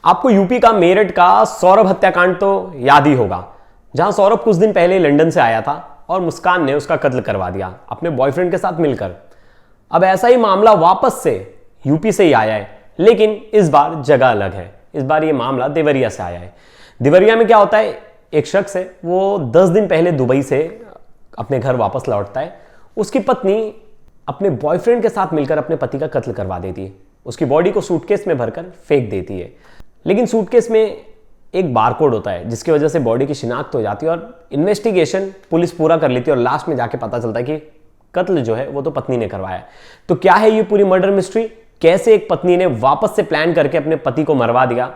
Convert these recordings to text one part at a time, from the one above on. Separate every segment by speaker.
Speaker 1: आपको यूपी का मेरठ का सौरभ हत्याकांड तो याद ही होगा, जहां सौरभ कुछ दिन पहले लंदन से आया था और मुस्कान ने उसका कत्ल करवा दिया अपने बॉयफ्रेंड के साथ मिलकर। अब ऐसा ही मामला वापस से यूपी से ही आया है, लेकिन इस बार जगह अलग है। इस बार ये मामला देवरिया से आया है। देवरिया में क्या होता है, एक शख्स है, वो 10 दिन पहले दुबई से अपने घर वापस लौटता है। उसकी पत्नी अपने बॉयफ्रेंड के साथ मिलकर अपने पति का कत्ल करवा देती है। उसकी बॉडी को सूटकेस में भरकर फेंक देती है, लेकिन सूटकेस में एक बारकोड होता है जिसकी वजह से बॉडी की शिनाख्त हो जाती है और इन्वेस्टिगेशन पुलिस पूरा कर लेती है और लास्ट में जाके पता चलता है कि कत्ल जो है वो तो पत्नी ने करवाया। तो क्या है ये पूरी मर्डर मिस्ट्री, कैसे एक पत्नी ने वापस से प्लान करके अपने पति को मरवा दिया,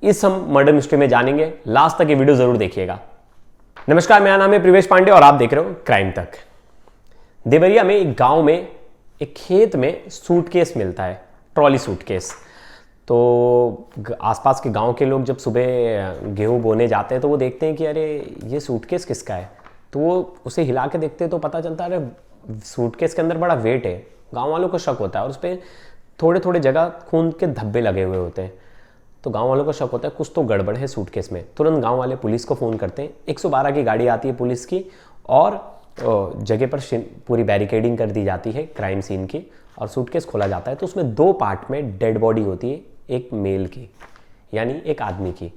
Speaker 1: इस हम मर्डर मिस्ट्री में जानेंगे। लास्ट तक ये वीडियो जरूर देखिएगा। नमस्कार, मेरा नाम है प्रिवेश पांडे और आप देख रहे हो क्राइम तक। देवरिया में एक गांव में एक खेत में सूटकेस मिलता है, ट्रॉली सूटकेस। तो आसपास के गांव के लोग जब सुबह गेहूं बोने जाते हैं तो वो देखते हैं कि अरे ये सूटकेस किसका है। तो वो उसे हिला के देखते हैं तो पता चलता है अरे सूटकेस के अंदर बड़ा वेट है। गांव वालों को शक होता है और उस पर थोड़े थोड़े जगह खून के धब्बे लगे हुए होते हैं। तो गांव वालों को शक होता है कुछ तो गड़बड़ है सूटकेस में। तुरंत गांव वाले पुलिस को फ़ोन करते हैं। 112 की गाड़ी आती है पुलिस की और जगह पर पूरी बैरिकेडिंग कर दी जाती है क्राइम सीन की और सूटकेस खोला जाता है। तो उसमें 2 पार्ट में डेड बॉडी होती है, एक मेल की यानी एक आदमी की।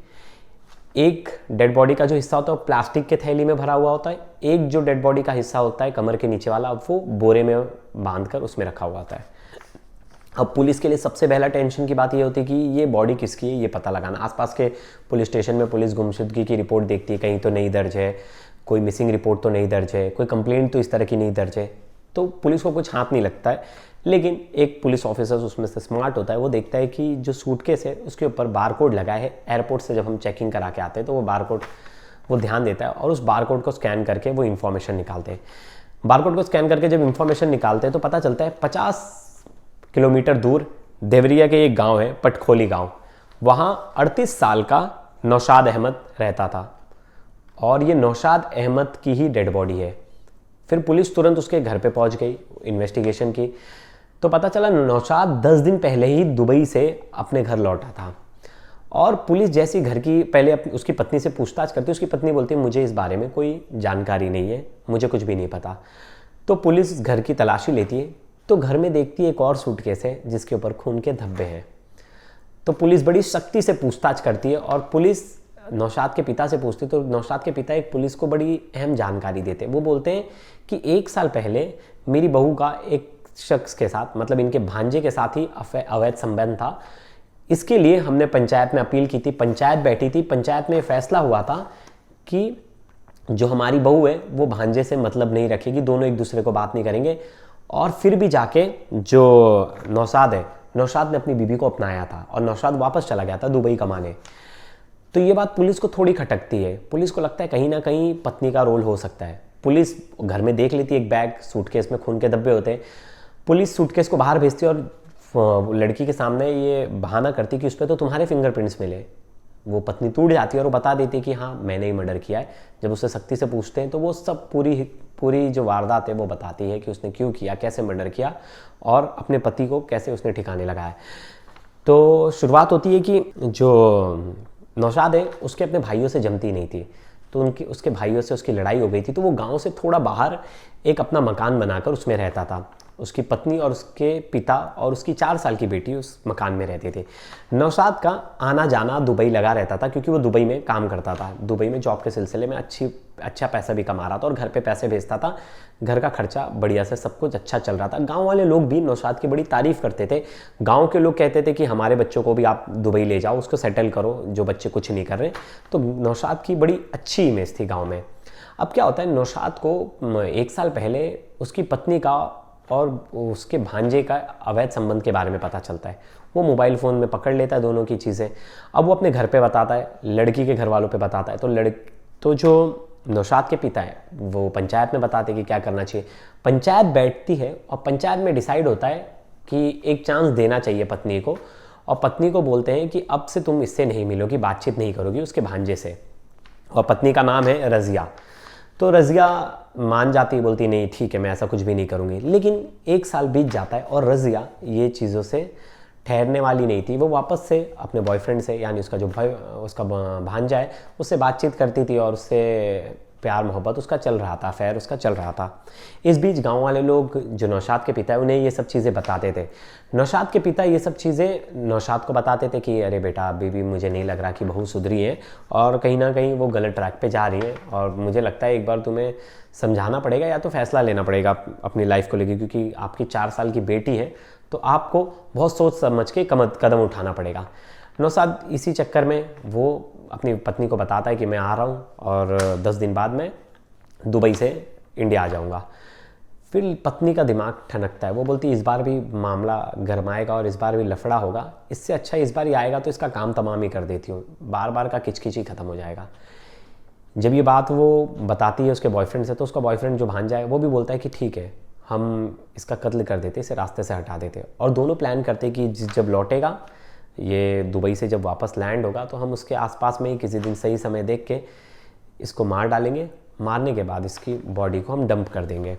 Speaker 1: एक डेड बॉडी का जो हिस्सा होता है वो प्लास्टिक के थैली में भरा हुआ होता है। एक जो डेड बॉडी का हिस्सा होता है कमर के नीचे वाला, वो बोरे में बांधकर उसमें रखा हुआ होता है। अब पुलिस के लिए सबसे पहला टेंशन की बात ये होती है कि ये बॉडी किसकी है ये पता लगाना। आसपास के पुलिस स्टेशन में पुलिस गुमशुदगी की रिपोर्ट देखती है, कहीं तो नहीं दर्ज है, कोई मिसिंग रिपोर्ट तो नहीं दर्ज है, कोई कंप्लेंट तो इस तरह की नहीं दर्ज है। तो पुलिस को कुछ हाथ नहीं लगता है। लेकिन एक पुलिस ऑफिसर उसमें से स्मार्ट होता है, वो देखता है कि जो सूटकेस है उसके ऊपर बारकोड लगा है। एयरपोर्ट से जब हम चेकिंग करा के आते हैं तो वो बारकोड वो ध्यान देता है और उस बारकोड को स्कैन करके वो इन्फॉर्मेशन निकालते हैं। बारकोड को स्कैन करके जब इन्फॉर्मेशन निकालते हैं तो पता चलता है 50 किलोमीटर दूर देवरिया के एक गाँव है, पटखोली गाँव। वहाँ 38 साल का नौशाद अहमद रहता था और ये नौशाद अहमद की ही डेड बॉडी है। फिर पुलिस तुरंत उसके घर पे पहुंच गई, इन्वेस्टिगेशन की। तो पता चला नौशाद 10 दिन पहले ही दुबई से अपने घर लौटा था और पुलिस जैसी घर की पहले उसकी पत्नी से पूछताछ करती है। उसकी पत्नी बोलती है मुझे इस बारे में कोई जानकारी नहीं है, मुझे कुछ भी नहीं पता। तो पुलिस घर की तलाशी लेती है तो घर में देखती है एक और सूटकेस है जिसके ऊपर खून के धब्बे हैं। तो पुलिस बड़ी सख्ती से पूछताछ करती है और पुलिस नौशाद के पिता से पूछती। तो नौशाद के पिता एक पुलिस को बड़ी अहम जानकारी देते हैं। वो बोलते हैं कि 1 साल पहले मेरी बहू का एक शख्स के साथ, मतलब इनके भांजे के साथ ही अवैध संबंध था। इसके लिए हमने पंचायत में अपील की थी, पंचायत बैठी थी, पंचायत में फैसला हुआ था कि जो हमारी बहू है वो भांजे से मतलब नहीं रखेगी, दोनों एक दूसरे को बात नहीं करेंगे। और फिर भी जाके जो नौशाद है, नौशाद ने अपनी बीबी को अपनाया था और नौशाद वापस चला गया था दुबई कमाने। तो ये बात पुलिस को थोड़ी खटकती है। पुलिस को लगता है कहीं ना कहीं पत्नी का रोल हो सकता है। पुलिस घर में देख लेती है एक बैग, सूटकेस में खून के धब्बे होते हैं। पुलिस सूटकेस को बाहर भेजती है और लड़की के सामने ये बहाना करती कि उस पर तो तुम्हारे फिंगरप्रिंट्स मिले। वो पत्नी टूट जाती है और वो बता देती है कि हाँ मैंने ही मर्डर किया है। जब उससे सख्ती से पूछते हैं तो वो सब पूरी जो वारदात है वो बताती है कि उसने क्यों किया, कैसे मर्डर किया और अपने पति को कैसे उसने ठिकाने लगाया। तो शुरुआत होती है कि जो नौशाद है उसके अपने भाइयों से जमती नहीं थी, तो उसके भाइयों से उसकी लड़ाई हो गई थी। तो वो गांव से थोड़ा बाहर एक अपना मकान बनाकर उसमें रहता था। उसकी पत्नी और उसके पिता और उसकी 4 साल की बेटी उस मकान में रहते थे। नौशाद का आना जाना दुबई लगा रहता था क्योंकि वो दुबई में काम करता था। दुबई में जॉब के सिलसिले में अच्छा पैसा भी कमा रहा था और घर पे पैसे भेजता था। घर का खर्चा बढ़िया से सब कुछ अच्छा चल रहा था। गांव वाले लोग भी नौशाद की बड़ी तारीफ करते थे। गांव के लोग कहते थे कि हमारे बच्चों को भी आप दुबई ले जाओ, उसको सेटल करो, जो बच्चे कुछ नहीं कर रहे। तो नौशाद की बड़ी अच्छी इमेज थी गाँव में। अब क्या होता है, नौशाद को 1 साल पहले उसकी पत्नी का और उसके भांजे का अवैध संबंध के बारे में पता चलता है। वो मोबाइल फ़ोन में पकड़ लेता है दोनों की चीज़ें। अब वो अपने घर पे बताता है, लड़की के घर वालों पे बताता है। तो जो नौशाद के पिता है वो पंचायत में बताते कि क्या करना चाहिए। पंचायत बैठती है और पंचायत में डिसाइड होता है कि एक चांस देना चाहिए पत्नी को। और पत्नी को बोलते हैं कि अब से तुम इससे नहीं मिलोगी, बातचीत नहीं करोगी उसके भांजे से। और पत्नी का नाम है रज़िया। तो रज़िया मान जाती, बोलती नहीं ठीक है मैं ऐसा कुछ भी नहीं करूँगी। लेकिन 1 साल बीत जाता है और रज़िया ये चीज़ों से ठहरने वाली नहीं थी। वो वापस से अपने बॉयफ्रेंड से, यानी उसका जो भाई, उसका भांजा है, उससे बातचीत करती थी और उससे प्यार मोहब्बत उसका चल रहा था, अफेयर उसका चल रहा था। इस बीच गांव वाले लोग, जो नौशाद के पिता है, उन्हें ये सब चीज़ें बताते थे। नौशाद के पिता ये सब चीज़ें नौशाद को बताते थे कि अरे बेटा, अभी भी मुझे नहीं लग रहा कि बहू सुधरी है और कहीं ना कहीं वो गलत ट्रैक पे जा रही है, और मुझे लगता है एक बार तुम्हें समझाना पड़ेगा या तो फैसला लेना पड़ेगा अपनी लाइफ को लेकर, क्योंकि आपकी 4 साल की बेटी है, तो आपको बहुत सोच समझ के कदम उठाना पड़ेगा। नौशाद इसी चक्कर में वो अपनी पत्नी को बताता है कि मैं आ रहा हूँ और 10 दिन बाद मैं दुबई से इंडिया आ जाऊँगा। फिर पत्नी का दिमाग ठनकता है, वो बोलती है इस बार भी मामला गरमाएगा और इस बार भी लफड़ा होगा, इससे अच्छा इस बार ही आएगा तो इसका काम तमाम ही कर देती हूँ, बार बार का किचकिच ही खत्म हो जाएगा। जब ये बात वो बताती है उसके बॉयफ्रेंड से, तो उसका बॉयफ्रेंड जो भांजा है वो भी बोलता है कि ठीक है, हम इसका कत्ल कर देते, इसे रास्ते से हटा देते, और दोनों प्लान करते कि जब लौटेगा, ये दुबई से जब वापस लैंड होगा, तो हम उसके आसपास में ही किसी दिन सही समय देख के इसको मार डालेंगे, मारने के बाद इसकी बॉडी को हम डंप कर देंगे।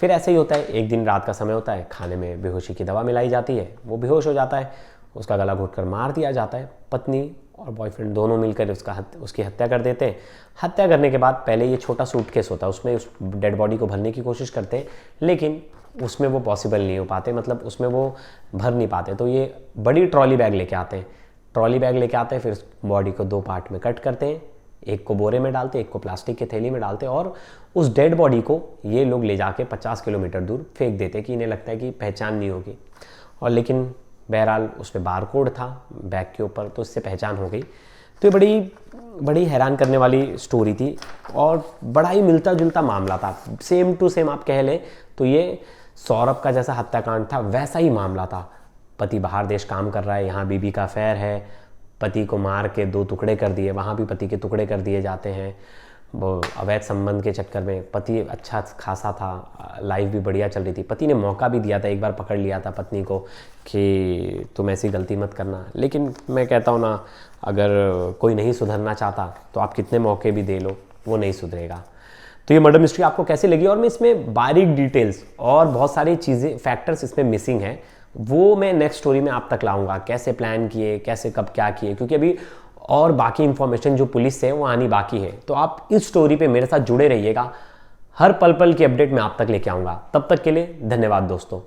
Speaker 1: फिर ऐसे ही होता है, एक दिन रात का समय होता है, खाने में बेहोशी की दवा मिलाई जाती है, वो बेहोश हो जाता है, उसका गला घोंटकर मार दिया जाता है। पत्नी और बॉयफ्रेंड दोनों मिलकर उसकी हत्या कर देते हैं। हत्या करने के बाद पहले ये छोटा सूटकेस होता है, उसमें उस डेड बॉडी को भरने की कोशिश करते हैं, लेकिन उसमें वो पॉसिबल नहीं हो पाते, मतलब उसमें वो भर नहीं पाते, तो ये बड़ी ट्रॉली बैग लेके आते हैं। ट्रॉली बैग लेके आते हैं, फिर बॉडी को 2 पार्ट में कट करते हैं, एक को बोरे में डालते, एक को प्लास्टिक के थैली में डालते, और उस डेड बॉडी को ये लोग ले जाके 50 किलोमीटर दूर फेंक देते कि इन्हें लगता है कि पहचान नहीं होगी। और लेकिन बहरहाल उस पर बारकोड था बैग के ऊपर, तो इससे पहचान हो गई। तो ये बड़ी हैरान करने वाली स्टोरी थी और बड़ा ही मिलता जुलता मामला था, सेम टू सेम आप कह लें तो ये सौरभ का जैसा हत्याकांड था वैसा ही मामला था। पति बाहर देश काम कर रहा है, यहाँ बीबी का अफेयर है, पति को मार के 2 टुकड़े कर दिए, वहाँ भी पति के टुकड़े कर दिए जाते हैं। वो अवैध संबंध के चक्कर में पति अच्छा खासा था, लाइफ भी बढ़िया चल रही थी, पति ने मौका भी दिया था, एक बार पकड़ लिया था पत्नी को कि तुम ऐसी गलती मत करना, लेकिन मैं कहता हूँ ना, अगर कोई नहीं सुधरना चाहता तो आप कितने मौके भी दे लो, वो नहीं सुधरेगा। तो ये मर्डर मिस्ट्री आपको कैसी लगी, और मैं इसमें बारीक डिटेल्स और बहुत सारी चीज़ें, फैक्टर्स इसमें मिसिंग हैं, वो मैं नेक्स्ट स्टोरी में आप तक लाऊंगा, कैसे प्लान किए, कैसे कब क्या किए, क्योंकि अभी और बाकी इंफॉर्मेशन जो पुलिस से है वो आनी बाकी है। तो आप इस स्टोरी पे मेरे साथ जुड़े रहिएगा, हर पल पल की अपडेट मैं आप तक लेके आऊँगा। तब तक के लिए धन्यवाद दोस्तों।